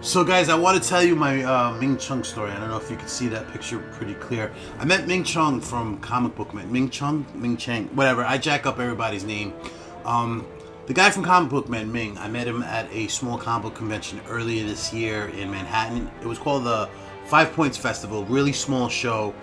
So guys, I want to tell you my Ming Chen story. I don't know if you can see that picture pretty clear. I met Ming Chen from Comic Book Man. Ming Chen, whatever. I jack up everybody's name. The guy from Comic Book Man, Ming, I met him at a small comic book convention earlier this year in Manhattan. It was called the 5 Points Festival, really small show.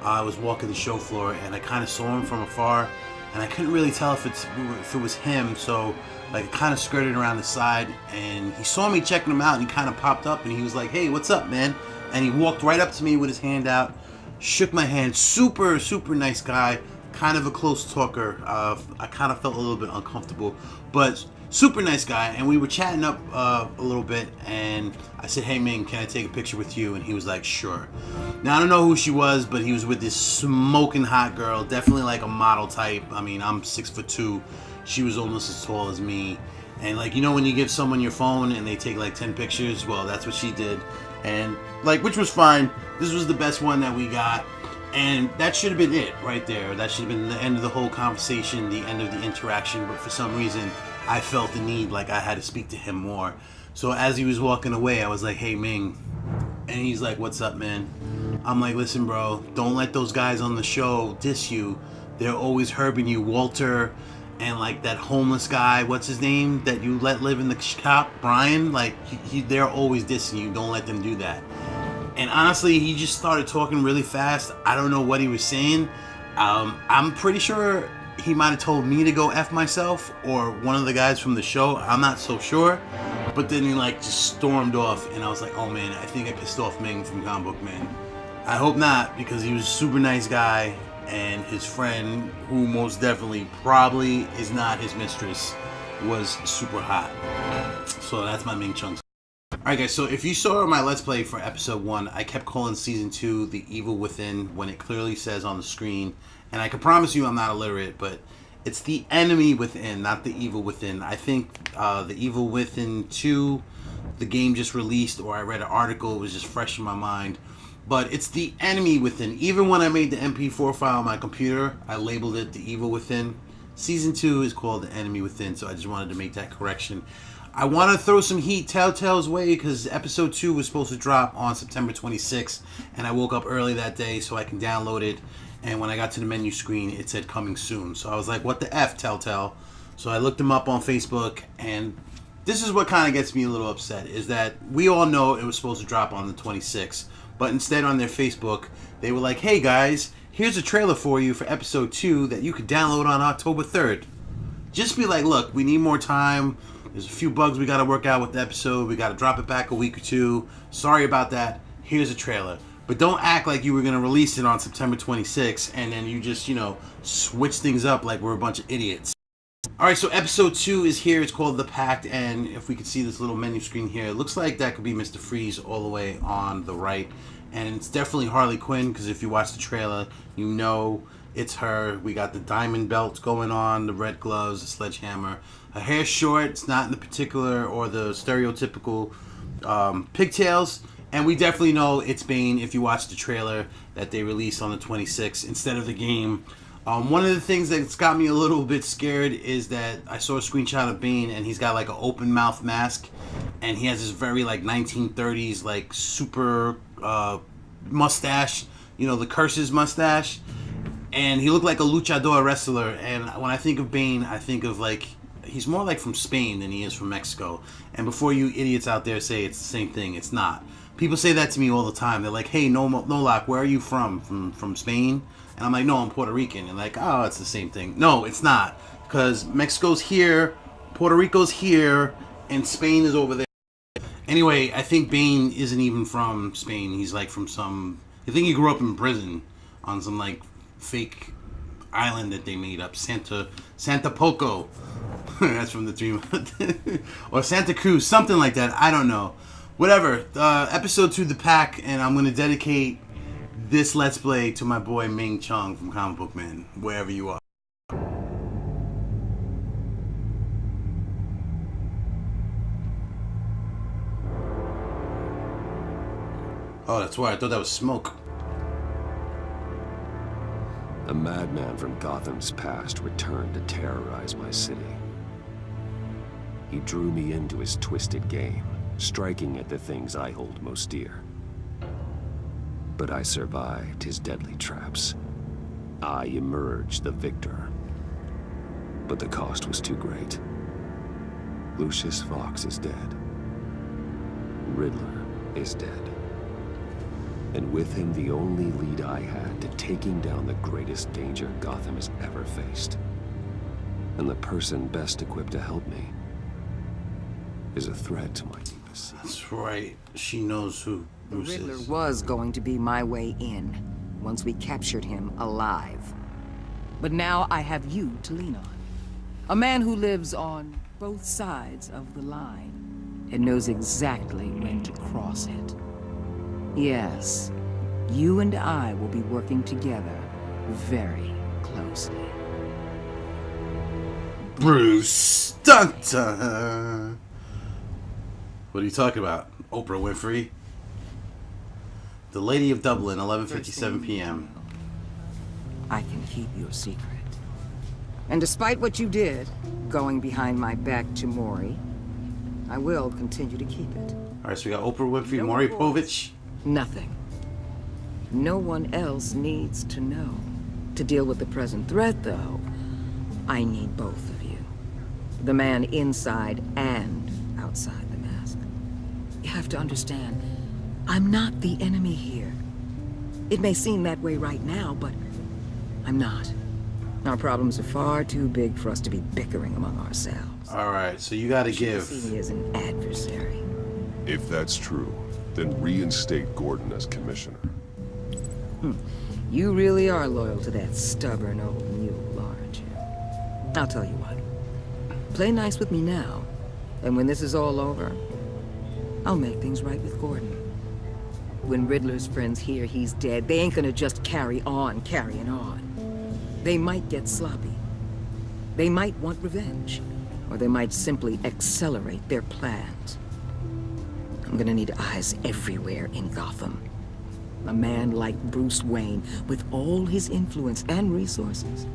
I was walking the show floor and I kind of saw him from afar and I couldn't really tell if it was him, so like I kind of skirted around the side and he saw me checking him out and he kind of popped up and he was like, "Hey, what's up, man?" And he walked right up to me with his hand out, shook my hand. Super nice guy, kind of a close talker. I kind of felt a little bit uncomfortable, but super nice guy. And we were chatting up a little bit and I said, "Hey Ming, can I take a picture with you?" And he was like, "Sure." Now I don't know who she was, but he was with this smoking hot girl, definitely like a model type. I mean, I'm 6'2". She was almost as tall as me. And like, you know when you give someone your phone and they take like 10 pictures? Well, that's what she did. And like, which was fine. This was the best one that we got. And that should have been it right there. That should have been the end of the whole conversation, the end of the interaction. But for some reason, I felt the need, like I had to speak to him more. So as he was walking away, I was like, "Hey Ming." And he's like, "What's up, man?" I'm like, "Listen, bro, don't let those guys on the show diss you. They're always herbing you. Walter and like that homeless guy, what's his name, that you let live in the shop, Brian, like they're always dissing you. Don't let them do that." And honestly, he just started talking really fast. I don't know what he was saying. I'm pretty sure he might have told me to go F myself or one of the guys from the show. I'm not so sure. But then he like just stormed off and I was like, "Oh man, I think I pissed off Ming from Comic Book Man." I hope not, because he was a super nice guy and his friend, who most definitely probably is not his mistress, was super hot. So that's my Ming Chen. Alright guys, so if you saw my Let's Play for episode 1, I kept calling season 2 The Evil Within when it clearly says on the screen, and I can promise you I'm not illiterate, but it's the enemy within, not the evil within. I think The Evil Within 2, the game just released, or I read an article, it was just fresh in my mind. But it's the enemy within. Even when I made the MP4 file on my computer, I labeled it The Evil Within. Season 2 is called The Enemy Within, so I just wanted to make that correction. I want to throw some heat TellTale's way because episode 2 was supposed to drop on September 26th, and I woke up early that day so I can download it. And when I got to the menu screen, it said coming soon. So I was like, what the F, TellTale? So I looked them up on Facebook, and this is what kind of gets me a little upset, is that we all know it was supposed to drop on the 26th. But instead on their Facebook, they were like, "Hey guys, here's a trailer for you for episode 2 that you could download on October 3rd. Just be like, "Look, we need more time. There's a few bugs we got to work out with the episode. We got to drop it back a week or two. Sorry about that. Here's a trailer." But don't act like you were going to release it on September 26th and then you just, switch things up like we're a bunch of idiots. Alright, so episode 2 is here. It's called The Pact, and if we could see this little menu screen here, it looks like that could be Mr. Freeze all the way on the right. And it's definitely Harley Quinn, because if you watch the trailer, you know it's her. We got the diamond belts going on, the red gloves, the sledgehammer. Her hair's short. It's not in the particular or the stereotypical pigtails. And we definitely know it's Bane if you watch the trailer that they released on the 26th instead of the game. One of the things that's got me a little bit scared is that I saw a screenshot of Bane and he's got like an open mouth mask and he has this very like 1930s like super mustache, the Curses mustache, and he looked like a luchador wrestler. And when I think of Bane, I think of like he's more like from Spain than he is from Mexico. And before you idiots out there say it's the same thing, it's not. People say that to me all the time. They're like, "Hey, Nolak, where are you from? From Spain?" And I'm like, "No, I'm Puerto Rican." And like, "Oh, it's the same thing." No, it's not. Because Mexico's here, Puerto Rico's here, and Spain is over there. Anyway, I think Bane isn't even from Spain. He's like from I think he grew up in prison on some like fake island that they made up. Santa Poco. That's from the dream. Or Santa Cruz, something like that. I don't know. Whatever. Episode 2, The Pack, and I'm going to dedicate this Let's Play to my boy Ming Chen from Comic Book Man, wherever you are. Oh, that's why I thought that was smoke. A madman from Gotham's past returned to terrorize my city. He drew me into his twisted game, striking at the things I hold most dear. But I survived his deadly traps. I emerged the victor. But the cost was too great. Lucius Fox is dead. Riddler is dead. And with him, the only lead I had to taking down the greatest danger Gotham has ever faced. And the person best equipped to help me is a threat to my deepest secret. That's right. She knows who Bruce Riddler is. was going to be my way in, once we captured him alive. But now I have you to lean on. A man who lives on both sides of the line, and knows exactly when to cross it. Yes, you and I will be working together very closely. Bruce. Dun dun. What are you talking about? Oprah Winfrey? The Lady of Dublin, 11:57 p.m. I can keep your secret. And despite what you did, going behind my back to Maury, I will continue to keep it. Alright, so we got Oprah Winfrey, No Maury reports. Povich. Nothing. No one else needs to know. To deal with the present threat, though, I need both of you. The man inside and outside the mask. You have to understand, I'm not the enemy here. It may seem that way right now, but I'm not. Our problems are far too big for us to be bickering among ourselves. Alright, so you gotta You should give. see me as an adversary. If that's true, then reinstate Gordon as commissioner. You really are loyal to that stubborn old mule, aren't you? I'll tell you what. Play nice with me now, and when this is all over, I'll make things right with Gordon. When Riddler's friends hear he's dead, they ain't gonna just carry on carrying on. They might get sloppy. They might want revenge, or they might simply accelerate their plans. I'm gonna need eyes everywhere in Gotham. A man like Bruce Wayne, with all his influence and resources,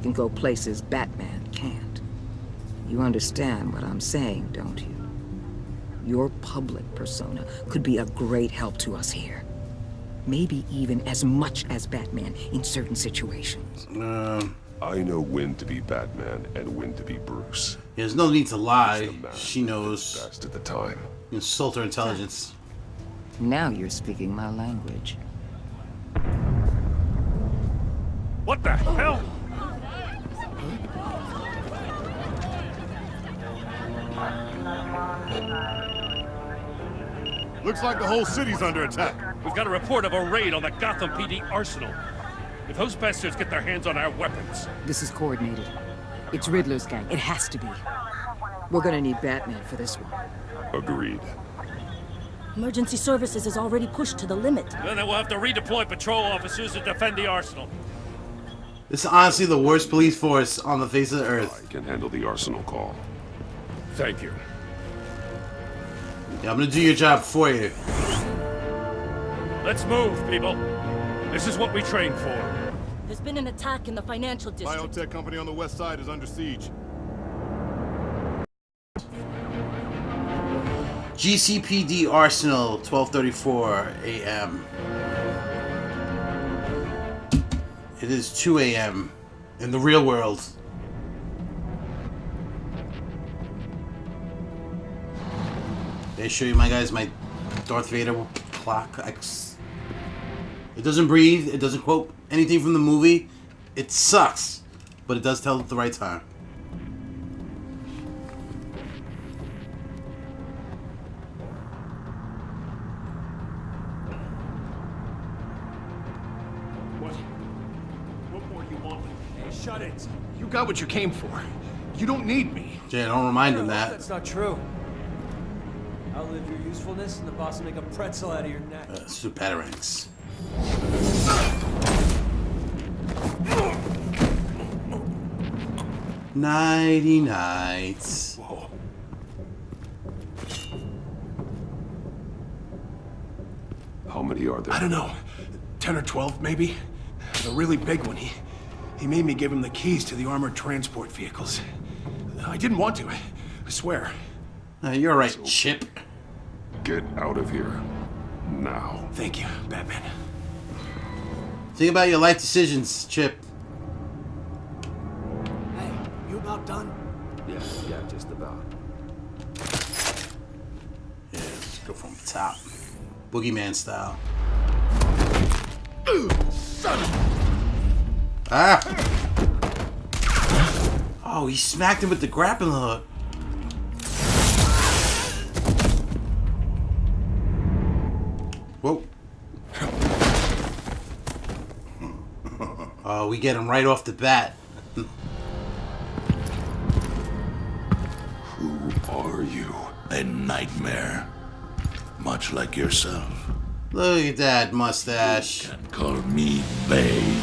can go places Batman can't. You understand what I'm saying, don't you? Your public persona could be a great help to us here. Maybe even as much as Batman in certain situations. I know when to be Batman and when to be Bruce. There's no need to lie. The man She knows. best at the time. Insult her intelligence. Now you're speaking my language. What the hell? Looks like the whole city's under attack. We've got a report of a raid on the Gotham PD arsenal. If those bastards get their hands on our weapons... This is coordinated. It's Riddler's gang. It has to be. We're gonna need Batman for this one. Agreed. Emergency services is already pushed to the limit. Then we'll have to redeploy patrol officers to defend the arsenal. This is honestly the worst police force on the face of the earth. I can handle the arsenal call. Thank you. Yeah, I'm gonna do your job for you. Let's move, people. This is what we trained for. There's been an attack in the financial district. Biotech company on the west side is under siege. GCPD Arsenal, 12:34 a.m. It is 2 a.m. in the real world. Did I show you, my guys, my Darth Vader clock? It doesn't breathe. It doesn't quote anything from the movie. It sucks, but it does tell at the right time. What more do you want? Hey, shut it. You got what you came for. You don't need me. Jay, don't remind him that. That's not true. Outlive your usefulness, and the boss will make a pretzel out of your neck. Super Batarangs. Nighty nights. Whoa. How many are there? I don't know. 10 or 12, maybe? The really big one, he made me give him the keys to the armored transport vehicles. I didn't want to, I swear. You're right, Chip. Get out of here. Now. Thank you, Batman. Think about your life decisions, Chip. Hey, you about done? Yeah, just about. Yeah, let's go from the top. Boogeyman style. Ah! Oh, he smacked him with the grappling hook. Whoa. Oh, we get him right off the bat. Who are you? A nightmare. Much like yourself. Look at that mustache. You can call me Bane.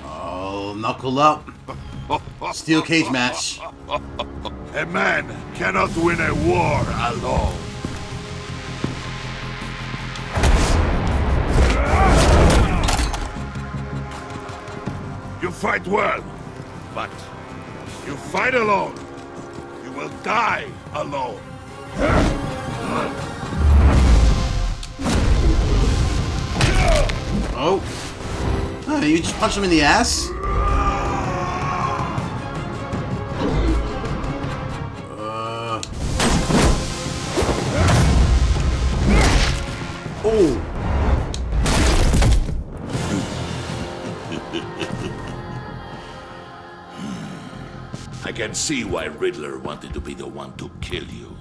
Oh, knuckle up. Steel cage match. A man cannot win a war alone. You fight well, but you fight alone. You will die alone. Oh. Oh, you just punch him in the ass? Oh. I can see why Riddler wanted to be the one to kill you.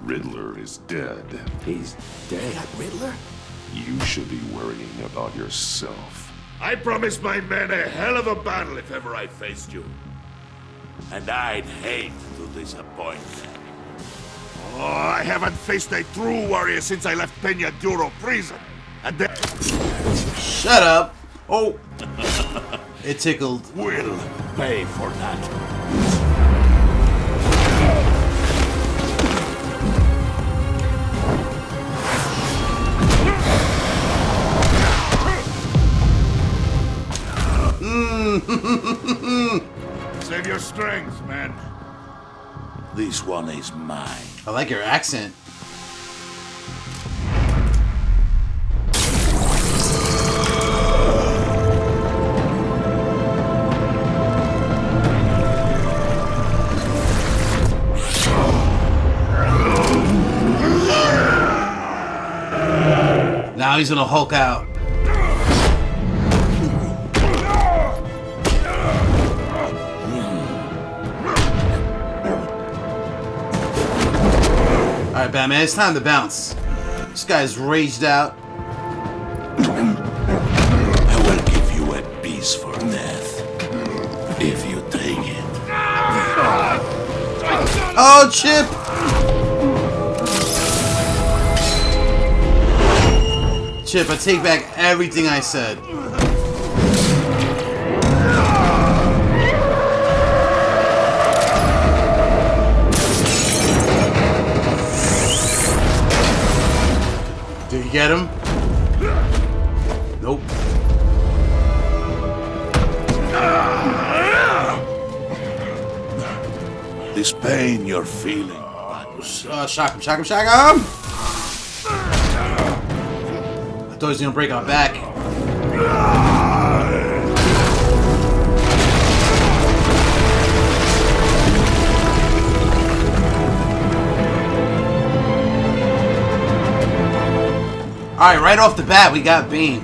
Riddler is dead. He's dead. Riddler? You should be worrying about yourself. I promised my men a hell of a battle if ever I faced you. And I'd hate to disappoint them. Oh, I haven't faced a true warrior since I left Peña Duro prison. And then... Shut up. Oh. It tickled. We'll pay for that. Save your strength, man. This one is mine. I like your accent. Now he's gonna Hulk out. Alright, Batman, it's time to bounce. This guy's raged out. I will give you a piece for death. If you take it. Oh, Chip! Chip, I take back everything I said. Did you get him? Nope. This pain you're feeling. Shock him, shock him, shock him! I thought he was gonna break our back. Alright, right off the bat, we got Bane.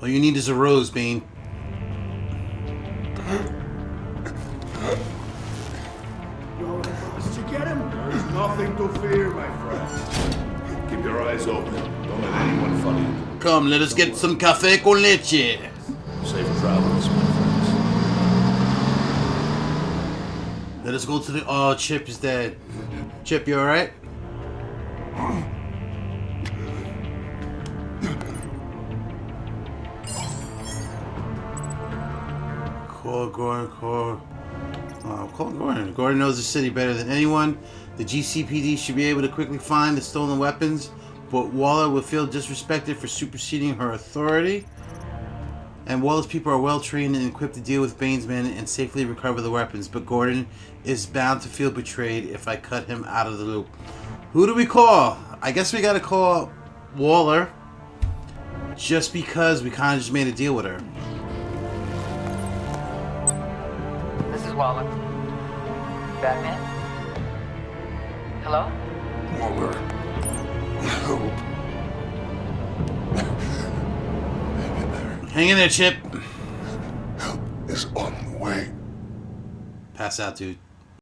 All you need is a rose, Bane. Did you get him? There's nothing to fear, my friend. Keep your eyes open. Don't let anyone follow you. Come, let us get some café con leche. Safe travels, my friends. Let us go to the... Oh, Chip is dead. Chip, you alright? Core. Call Gordon. Gordon knows the city better than anyone. The GCPD should be able to quickly find the stolen weapons, but Waller will feel disrespected for superseding her authority. And Waller's people are well trained and equipped to deal with Bane's men and safely recover the weapons, but Gordon is bound to feel betrayed if I cut him out of the loop. Who do we call? I guess we gotta call Waller, just because we kind of just made a deal with her. This is Waller. Batman? Hello? Waller. Help. Hang in there, Chip. Help is on the way. Pass out, dude.